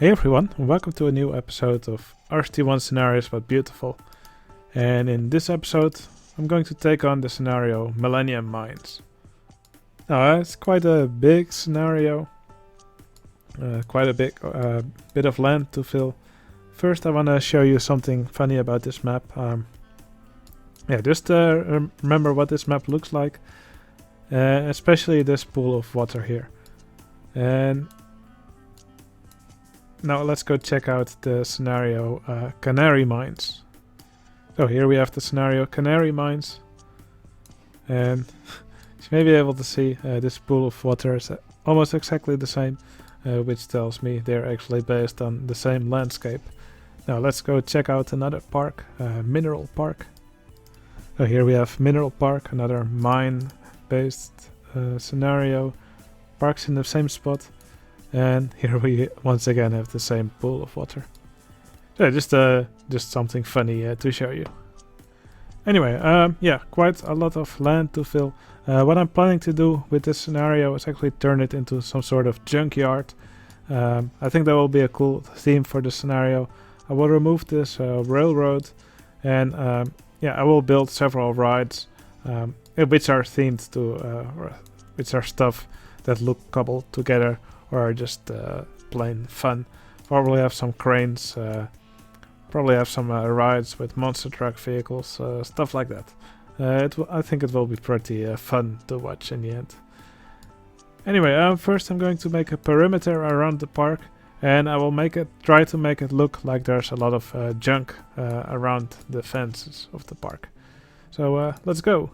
Hey everyone, and welcome to a new episode of RCT1 Scenarios But Beautiful. And in this episode, I'm going to take on the scenario Millennium Mines. Now, it's quite a big scenario, quite a big bit of land to fill. First, I want to show you something funny about this map. Just remember what this map looks like, especially this pool of water here. And now let's go check out the scenario Canary Mines. So here we have the scenario Canary Mines. And you may be able to see this pool of water is almost exactly the same, which tells me they're actually based on the same landscape. Now let's go check out another park, Mineral Park. So here we have Mineral Park, another mine-based scenario. Parks in the same spot. And here we once again have the same pool of water. So just something funny to show you. Anyway, quite a lot of land to fill. What I'm planning to do with this scenario is actually turn it into some sort of junkyard. I think that will be a cool theme for the scenario. I will remove this railroad, and I will build several rides, which are themed to, which are stuff that look coupled together. Or just plain fun. Probably have some cranes, probably have some rides with monster truck vehicles, stuff like that. I think it will be pretty fun to watch in the end. Anyway, first I'm going to make a perimeter around the park, and I will try to make it look like there's a lot of junk around the fences of the park. So let's go.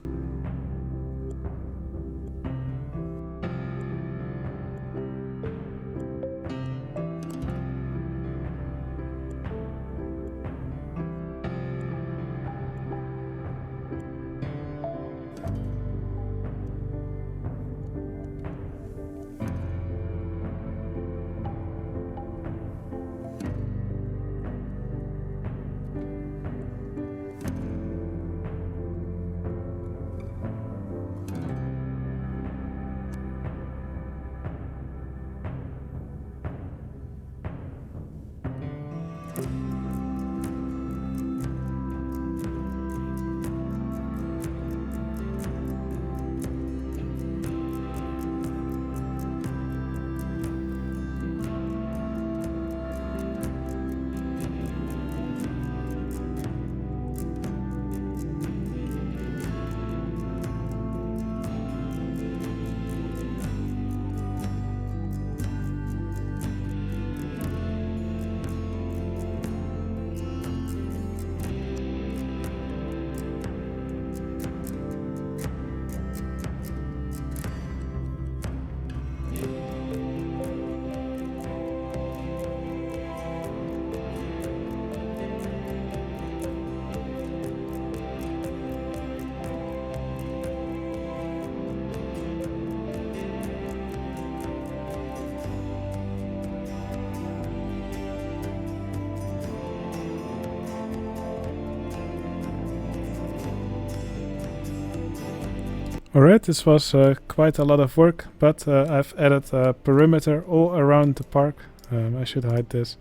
Alright, this was quite a lot of work, but I've added a perimeter all around the park. I should hide this.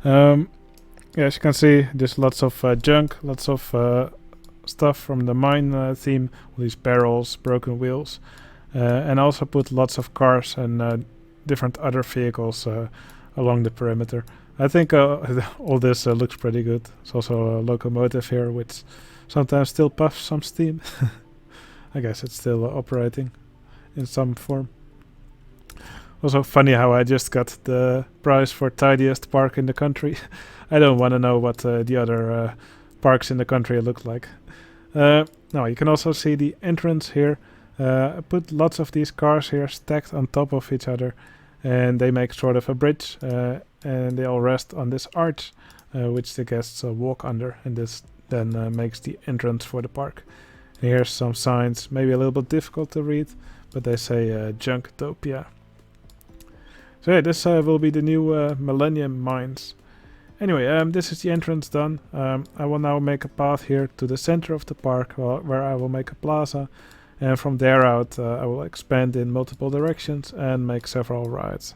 As you can see, there's lots of junk, lots of stuff from the mine theme, all these barrels, broken wheels, and also put lots of cars and different other vehicles along the perimeter. I think all this looks pretty good. There's also a locomotive here, which sometimes still puffs some steam. I guess it's still operating in some form. Also funny how I just got the prize for tidiest park in the country. I don't want to know what the other parks in the country look like. Now you can also see the entrance here. I put lots of these cars here stacked on top of each other, and they make sort of a bridge, and they all rest on this arch, which the guests walk under, and this then makes the entrance for the park. Here's some signs, maybe a little bit difficult to read, but they say Junktopia. So yeah, this will be the new Millennium Mines. Anyway, this is the entrance done. I will now make a path here to the center of the park, where I will make a plaza, and from there out I will expand in multiple directions and make several rides.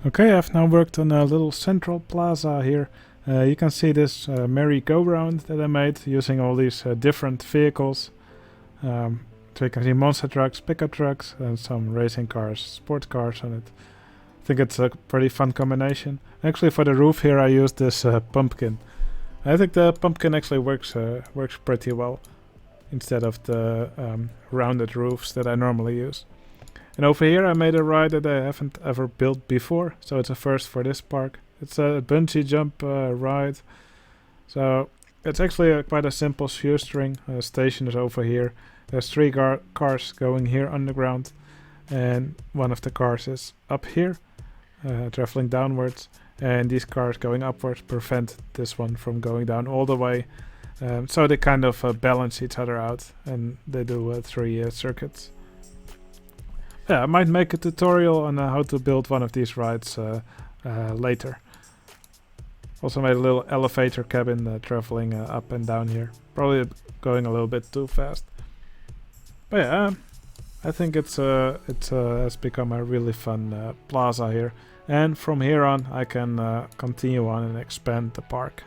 Okay, I've now worked on a little central plaza here. You can see this merry-go-round that I made using all these different vehicles. So you can see monster trucks, pickup trucks, and some racing cars, sports cars on it. I think it's a pretty fun combination. Actually, for the roof here I used this pumpkin. I think the pumpkin actually works pretty well instead of the rounded roofs that I normally use. And over here I made a ride that I haven't ever built before, so it's a first for this park. It's a bungee jump ride. So it's actually quite a simple shoestring. Station is over here. There's 3 cars going here underground, and one of the cars is up here, traveling downwards, and these cars going upwards prevent this one from going down all the way. So they kind of balance each other out, and they do 3 circuits. Yeah, I might make a tutorial on how to build one of these rides later. Also made a little elevator cabin traveling up and down here. Probably going a little bit too fast. But yeah, I think it's has become a really fun plaza here. And from here on I can continue on and expand the park.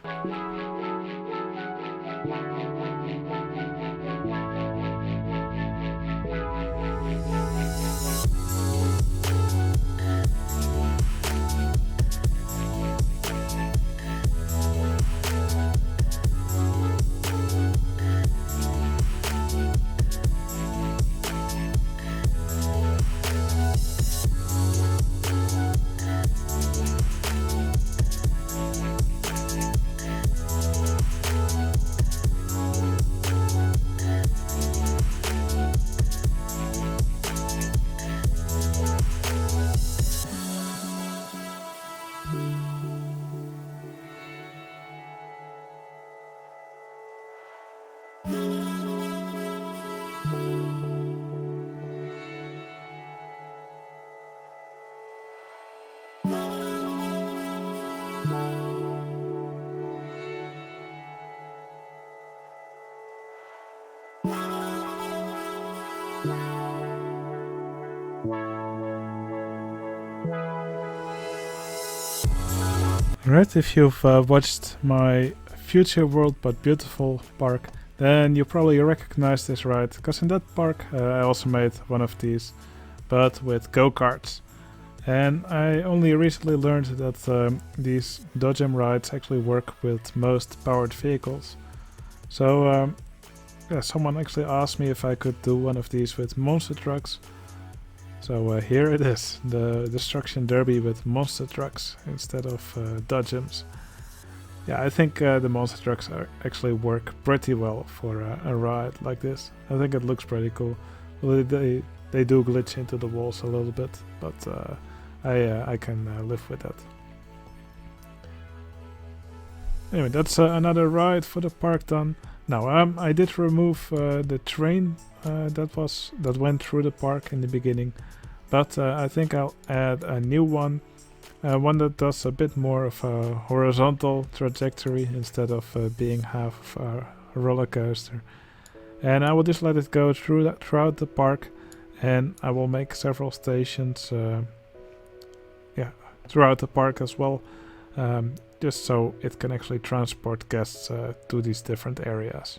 Alright, if you've watched my Future World But Beautiful park, then you probably recognize this ride, because in that park I also made one of these, but with go-karts. And I only recently learned that these Dodgem rides actually work with most powered vehicles. So yeah, someone actually asked me if I could do one of these with monster trucks. So here it is, the Destruction Derby with monster trucks instead of Dodgems. Yeah, I think the monster trucks actually work pretty well for a ride like this. I think it looks pretty cool. Well, they do glitch into the walls a little bit, but I can live with that. Anyway, that's another ride for the park done. Now I did remove the train that went through the park in the beginning, but I think I'll add a new one. One that does a bit more of a horizontal trajectory instead of being half of a roller coaster. And I will just let it go throughout the park, and I will make several stations throughout the park as well, just so it can actually transport guests to these different areas.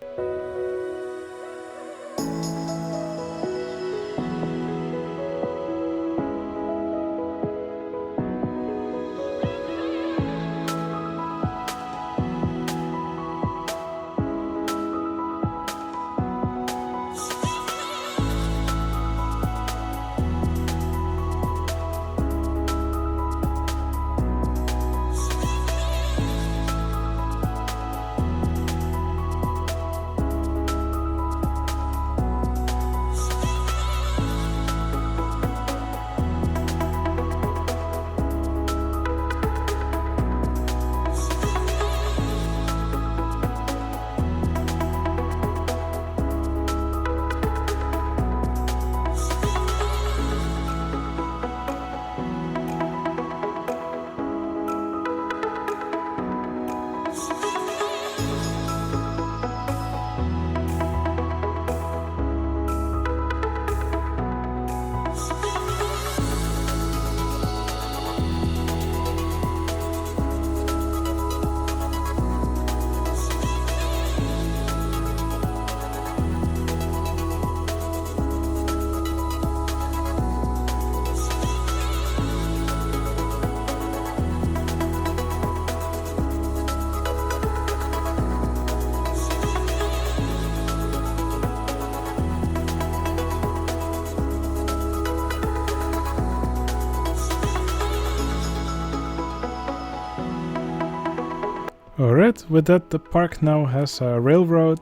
Alright, with that the park now has a railroad.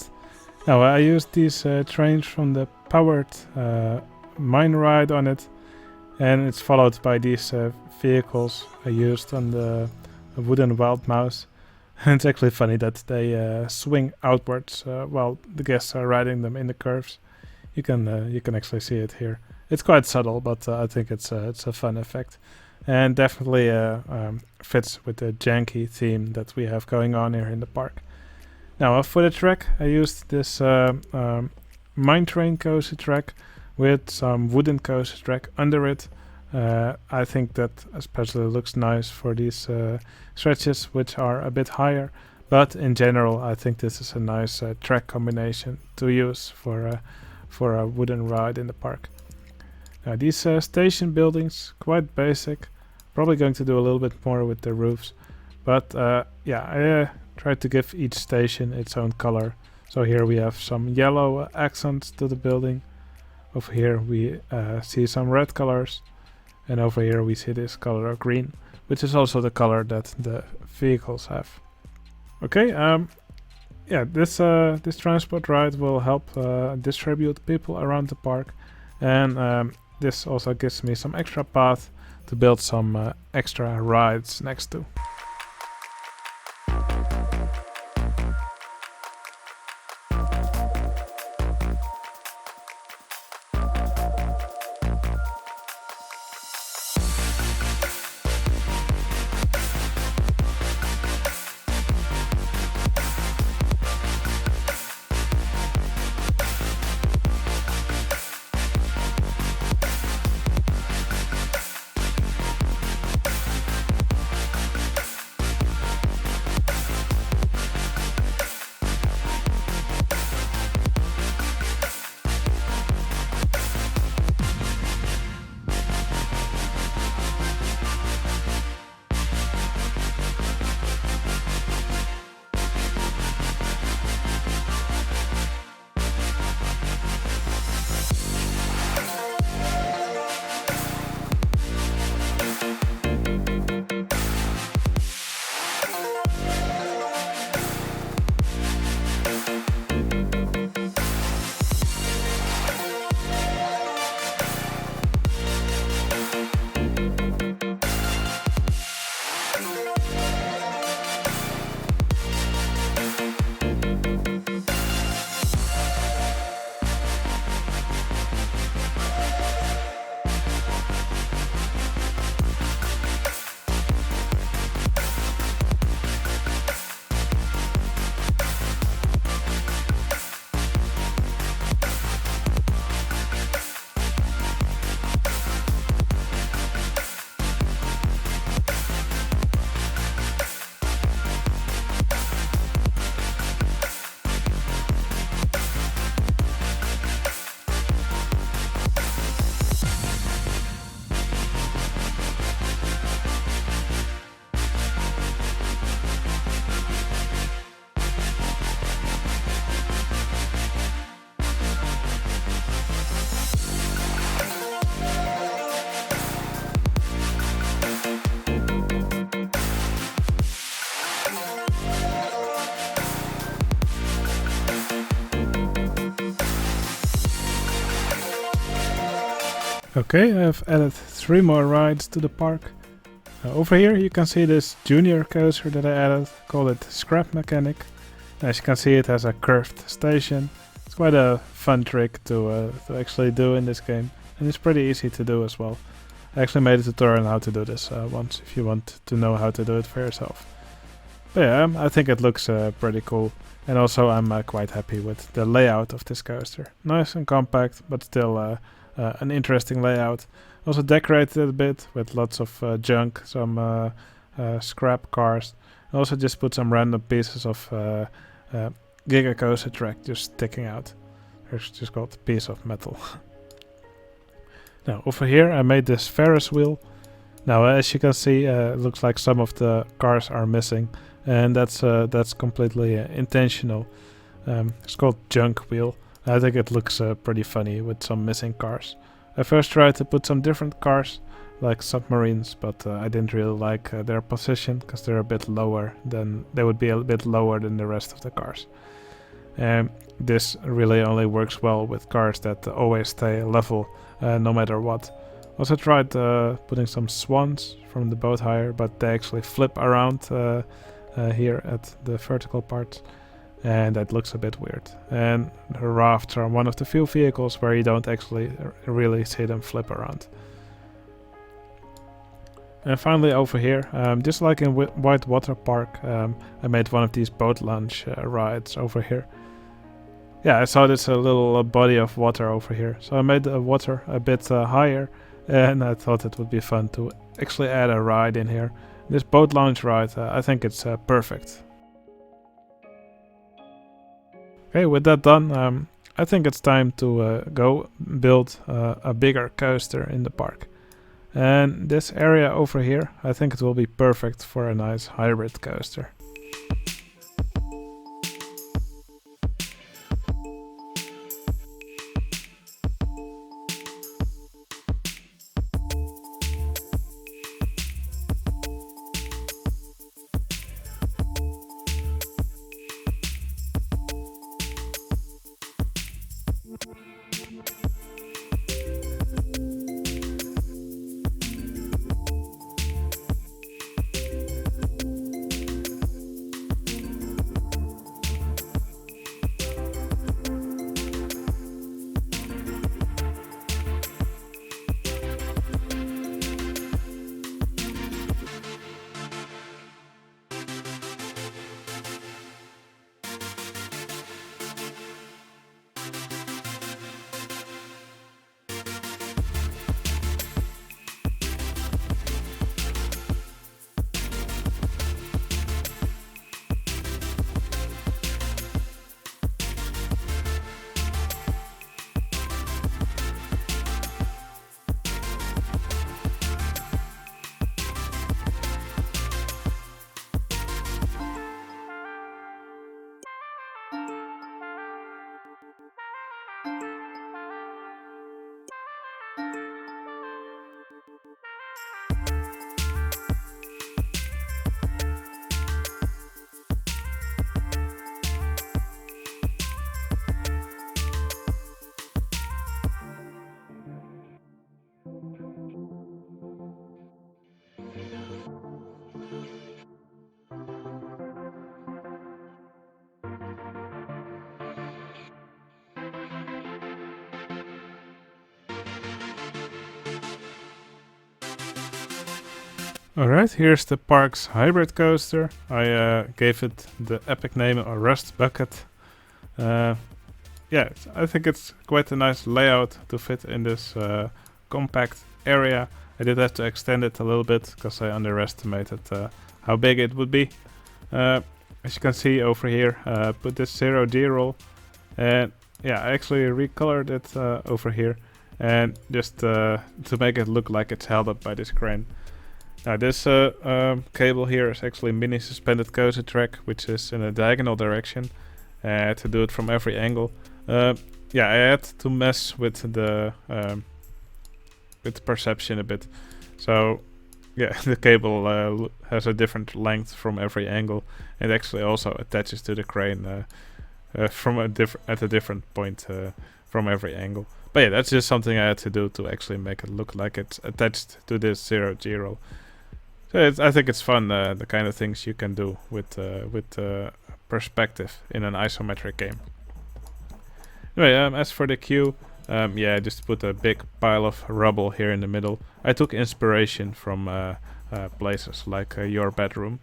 Now I used these trains from the powered mine ride on it, and it's followed by these vehicles I used on the wooden wild mouse. And it's actually funny that they swing outwards while the guests are riding them in the curves. You can actually see it here. It's quite subtle, but I think it's a fun effect, and definitely fits with the janky theme that we have going on here in the park. Now for the track, I used this mine train coaster track with some wooden coaster track under it. I think that especially looks nice for these stretches, which are a bit higher. But in general, I think this is a nice track combination to use for a wooden ride in the park. Now these station buildings, quite basic. Probably going to do a little bit more with the roofs. But yeah, I tried to give each station its own color. So here we have some yellow accents to the building. Over here we see some red colors. And over here we see this color of green, which is also the color that the vehicles have. Okay, yeah, this transport ride will help distribute people around the park, and this also gives me some extra path to build some extra rides next to. Okay, I've added 3 more rides to the park. Over here you can see this junior coaster that I added, called it Scrap Mechanic. As you can see, it has a curved station. It's quite a fun trick to actually do in this game, and it's pretty easy to do as well. I actually made a tutorial on how to do this once, if you want to know how to do it for yourself. But yeah, I think it looks pretty cool, and also I'm quite happy with the layout of this coaster. Nice and compact, but still an interesting layout. Also decorated a bit with lots of junk, some scrap cars. I also just put some random pieces of Giga Coaster track just sticking out. It's just called a piece of metal. Now over here I made this Ferris wheel. Now as you can see, it looks like some of the cars are missing, and that's completely intentional. It's called Junk Wheel. I think it looks pretty funny with some missing cars. I first tried to put some different cars, like submarines, but I didn't really like their position because they're a bit lower than they would be a bit lower than the rest of the cars. This really only works well with cars that always stay level no matter what. Also tried putting some swans from the boat hire, but they actually flip around here at the vertical part, and that looks a bit weird. And the rafts are one of the few vehicles where you don't actually really see them flip around. And finally over here, just like in White Water Park, I made one of these boat launch rides over here. Yeah, I saw this little body of water over here, so I made the water a bit higher, and I thought it would be fun to actually add a ride in here. This boat launch ride, I think it's perfect. Okay, with that done, I think it's time to go build a bigger coaster in the park. And this area over here, I think it will be perfect for a nice hybrid coaster. Alright, here's the park's hybrid coaster. I gave it the epic name of Rust Bucket. Yeah, I think it's quite a nice layout to fit in this compact area. I did have to extend it a little bit because I underestimated how big it would be. As you can see over here, put this 0G roll, and yeah, I actually recolored it over here, and just to make it look like it's held up by this crane. Now this cable here is actually mini suspended coaster track, which is in a diagonal direction. To do it from every angle. Yeah, I had to mess with the perception a bit. So yeah, the cable has a different length from every angle, and actually also attaches to the crane from at a different point from every angle. But yeah, that's just something I had to do to actually make it look like it's attached to this 0G roll. So I think it's fun, the kind of things you can do with perspective in an isometric game. Anyway, as for the queue, yeah, I just put a big pile of rubble here in the middle. I took inspiration from places like your bedroom.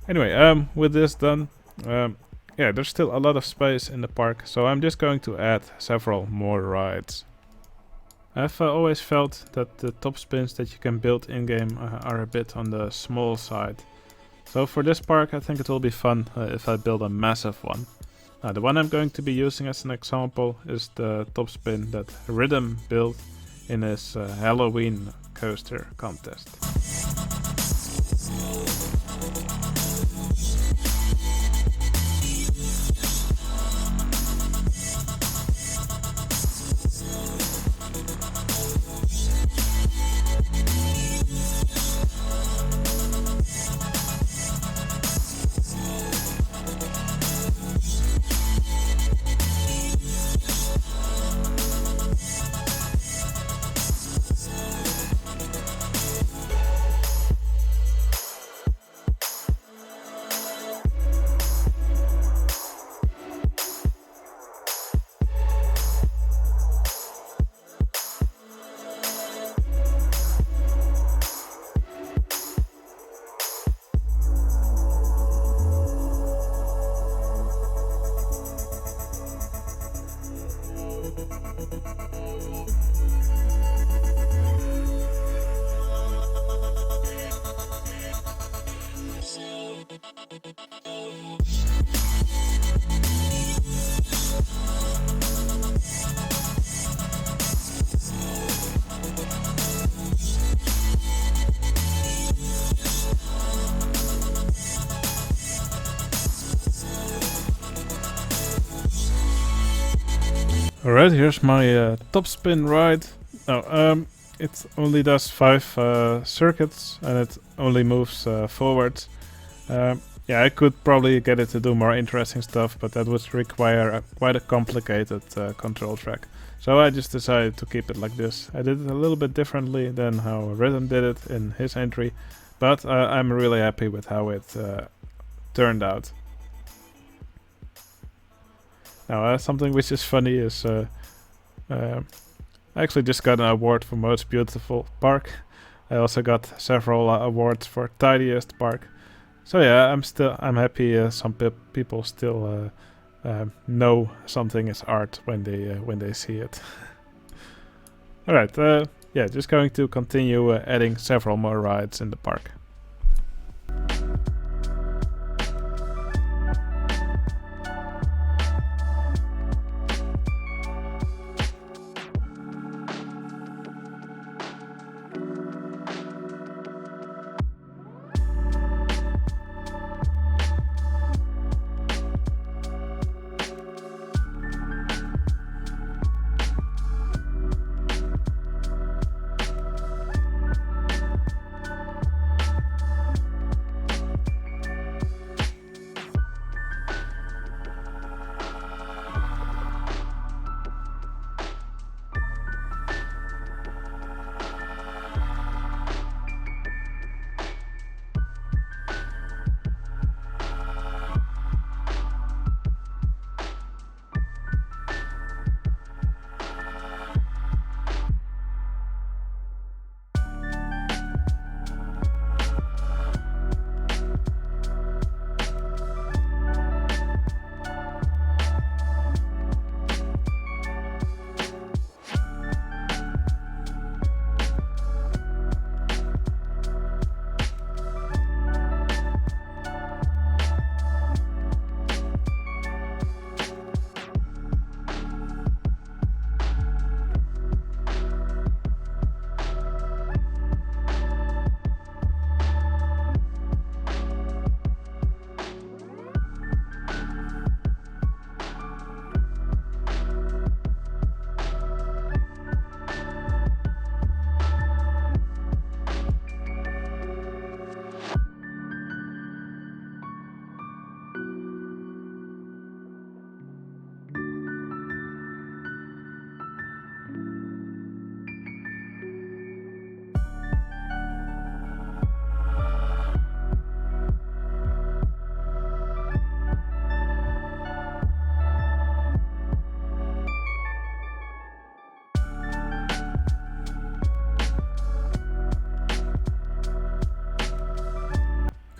Anyway, with this done, yeah, there's still a lot of space in the park, so I'm just going to add several more rides. I've always felt that the top spins that you can build in-game are a bit on the small side. So for this park I think it will be fun if I build a massive one. Now the one I'm going to be using as an example is the top spin that Rhythm built in his Halloween coaster contest. Alright, here's my top spin ride. Now, it only does 5 circuits and it only moves forwards. Yeah, I could probably get it to do more interesting stuff, but that would require quite a complicated control track. So I just decided to keep it like this. I did it a little bit differently than how Rhythm did it in his entry, but I'm really happy with how it turned out. Now, something which is funny is I actually just got an award for most beautiful park. I also got several awards for tidiest park. So yeah, I'm happy. Some people still know something is art when they see it. All right, yeah, just going to continue adding several more rides in the park.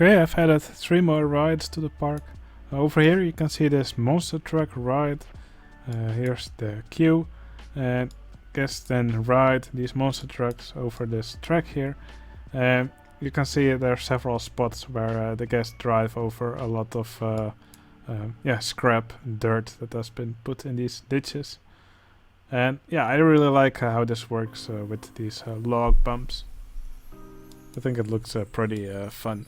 Okay, I've added 3 more rides to the park. Over here you can see this monster truck ride. Here's the queue, and guests then ride these monster trucks over this track here. You can see there are several spots where the guests drive over a lot of scrap and dirt that has been put in these ditches. And yeah, I really like how this works with these log bumps. I think it looks pretty fun.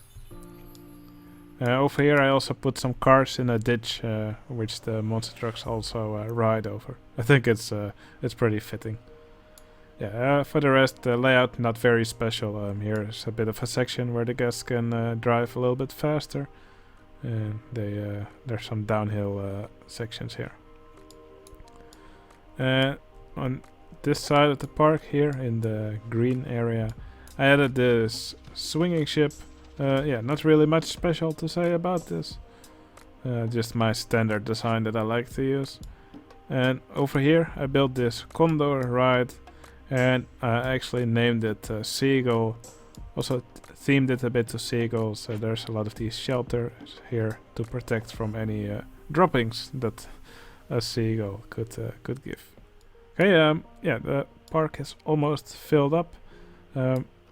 Over here I also put some cars in a ditch, which the monster trucks also ride over. I think it's pretty fitting. Yeah, for the rest, the layout not very special. Here's a bit of a section where the guests can drive a little bit faster, and there's some downhill sections here. On this side of the park here, in the green area, I added this swinging ship. Yeah, not really much special to say about this. Just my standard design that I like to use. And over here I built this Condor ride, and I actually named it Seagull. Also themed it a bit to seagulls. So there's a lot of these shelters here to protect from any droppings that a seagull could give. Okay, yeah, the park is almost filled up.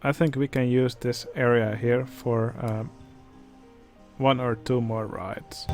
I think we can use this area here for 1 or 2 more rides.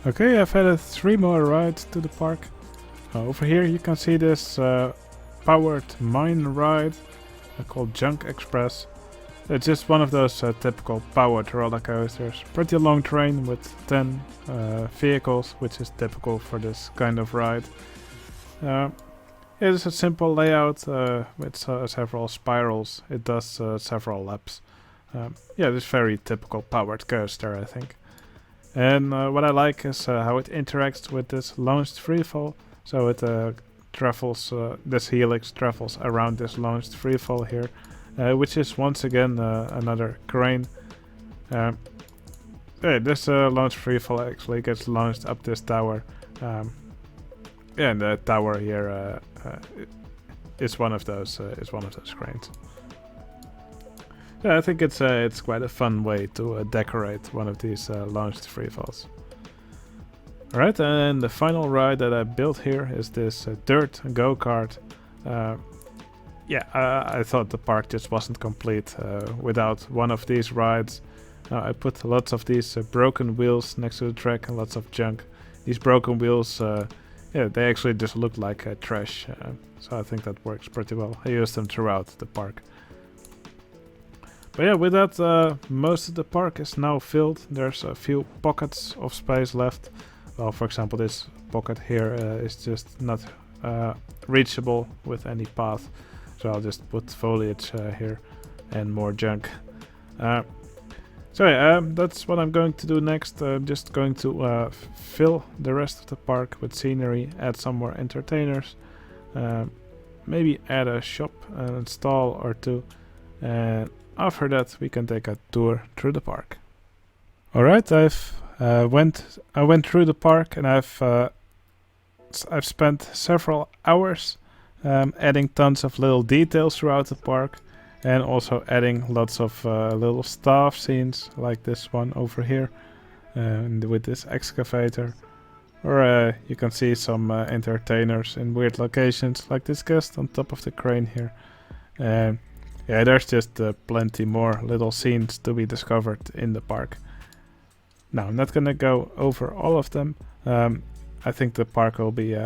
Okay, I've added 3 more rides to the park. Over here you can see this powered mine ride called Junk Express. It's just one of those typical powered roller coasters. Pretty long train with 10 vehicles, which is typical for this kind of ride. It is a simple layout with several spirals. It does several laps. Yeah, this very typical powered coaster, I think. And what I like is how it interacts with this launched freefall. So it travels, this helix travels around this launched freefall here, which is once again another crane. Yeah, this launched freefall actually gets launched up this tower. Yeah, and the tower here is one of those cranes. Yeah, I think it's quite a fun way to decorate one of these launched freefalls. Alright, and the final ride that I built here is this dirt go-kart. Yeah, I thought the park just wasn't complete without one of these rides. I put lots of these broken wheels next to the track and lots of junk. These broken wheels, yeah, they actually just look like trash, so I think that works pretty well. I use them throughout the park. But yeah, with that, most of the park is now filled. There's a few pockets of space left. Well, for example, this pocket here is just not reachable with any path. So I'll just put foliage here and more junk. So yeah, that's what I'm going to do next. I'm just going to fill the rest of the park with scenery, add some more entertainers, maybe add a shop, a stall or two, and after that we can take a tour through the park. Alright, I went through the park and I've spent several hours adding tons of little details throughout the park, and also adding lots of little staff scenes like this one over here with this excavator. Or you can see some entertainers in weird locations like this guest on top of the crane here. Yeah, there's just plenty more little scenes to be discovered in the park. Now, I'm not gonna go over all of them. I think the park will be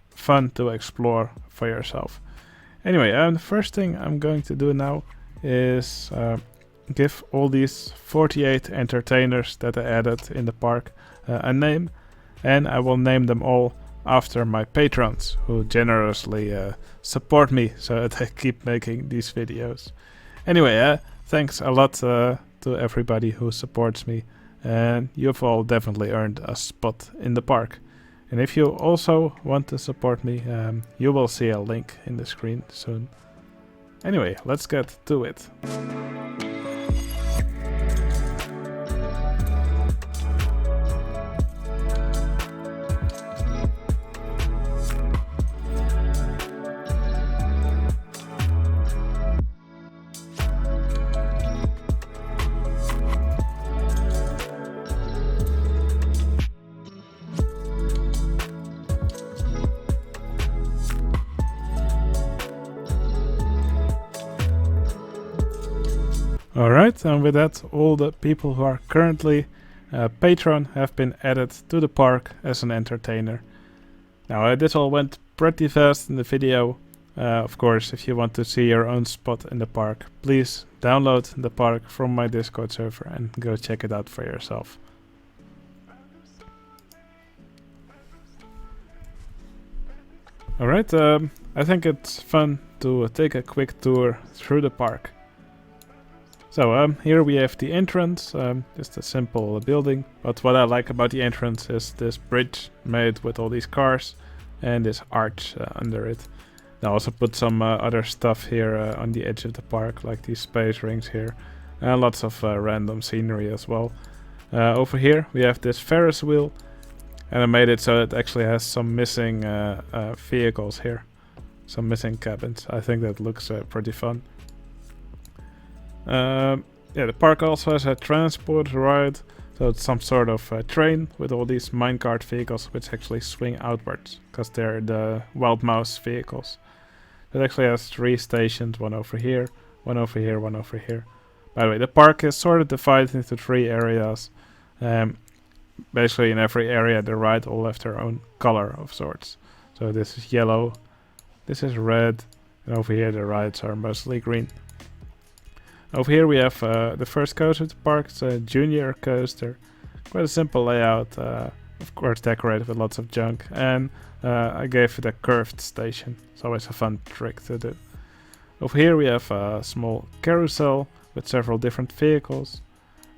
fun to explore for yourself. Anyway, the first thing I'm going to do now is give all these 48 entertainers that I added in the park a name, and I will name them all after my patrons who generously support me so that I keep making these videos. Anyway, thanks a lot to everybody who supports me, and you've all definitely earned a spot in the park. And if you also want to support me, you will see a link in the screen soon. Anyway, let's get to it. Alright, and with that, all the people who are currently patron have been added to the park as an entertainer. Now, this all went pretty fast in the video. Of course, if you want to see your own spot in the park, please download the park from my Discord server and go check it out for yourself. Alright, I think it's fun to take a quick tour through the park. So here we have the entrance, just a simple building, but what I like about the entrance is this bridge made with all these cars and this arch under it. I also put some other stuff here on the edge of the park, like these space rings here, and lots of random scenery as well. Over here we have this Ferris wheel, and I made it so it actually has some missing vehicles here, some missing cabins. I think that looks pretty fun. Yeah, the park also has a transport ride, so it's some sort of train with all these minecart vehicles which actually swing outwards, because they're the wild mouse vehicles. It actually has 3 stations, one over here, one over here, one over here. By the way, the park is sort of divided into 3 areas. basically in every area the ride all have their own color of sorts. So this is yellow, this is red, and over here the rides are mostly green. Over here we have the first coaster of the park. It's a junior coaster. Quite a simple layout, of course decorated with lots of junk, and I gave it a curved station. It's always a fun trick to do. Over here we have a small carousel with several different vehicles.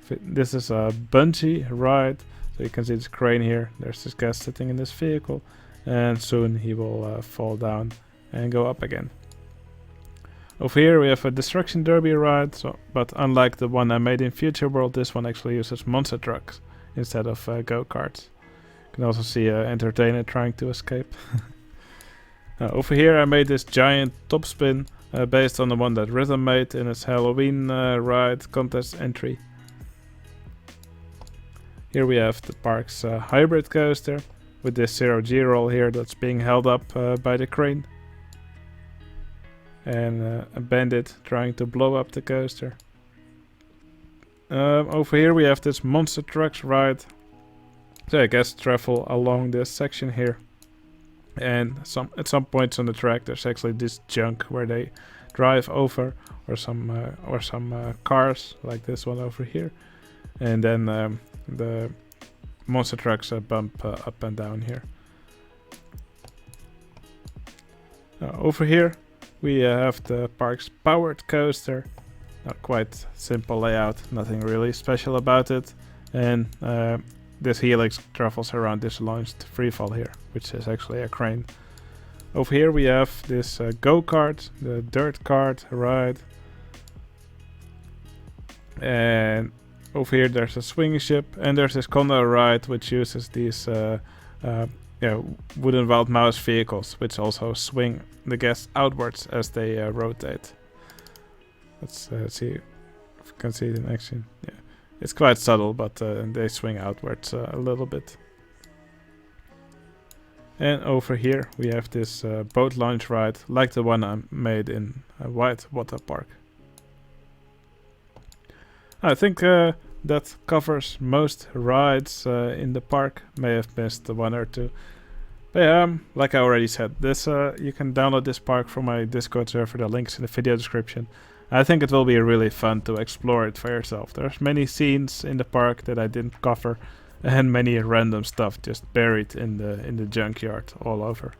This is a bungee ride, so you can see this crane here. There's this guy sitting in this vehicle, and soon he will fall down and go up again. Over here we have a destruction derby ride, but unlike the one I made in Future World, this one actually uses monster trucks instead of go-karts. You can also see an entertainer trying to escape. Over here I made this giant top spin based on the one that Rhythm made in his Halloween ride contest entry. Here we have the park's hybrid coaster with this 0G roll here that's being held up by the crane. And a bandit trying to blow up the coaster. Over here we have this monster trucks ride. So I guess travel along this section here. And at some points on the track there's actually this junk where they drive over, or some cars like this one over here. And then the monster trucks bump up and down here. Over here we have the park's powered coaster. Quite simple layout, nothing really special about it. And this helix travels around this launched freefall here, which is actually a crane. Over here we have this go-kart, the dirt kart ride. And over here there's a swing ship, and there's this Condor ride which uses these wooden wild mouse vehicles, which also swing the guests outwards as they rotate. Let's see if you can see it in action. Yeah, it's quite subtle, but they swing outwards a little bit. And over here we have this boat launch ride, like the one I made in a white water park. I think that covers most rides in the park. May have missed one or two. But yeah, like I already said, this you can download this park from my Discord server. The link's in the video description. I think it will be really fun to explore it for yourself. There's many scenes in the park that I didn't cover, and many random stuff just buried in the junkyard all over.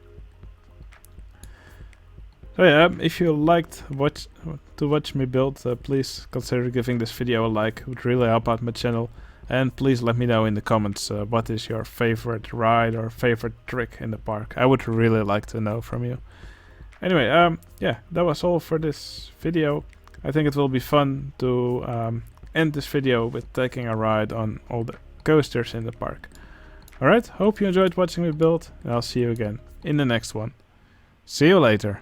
So yeah, if you liked to watch me build, please consider giving this video a like. It would really help out my channel. And please let me know in the comments what is your favorite ride or favorite trick in the park. I would really like to know from you. Anyway, yeah, that was all for this video. I think it will be fun to end this video with taking a ride on all the coasters in the park. Alright, hope you enjoyed watching me build, and I'll see you again in the next one. See you later.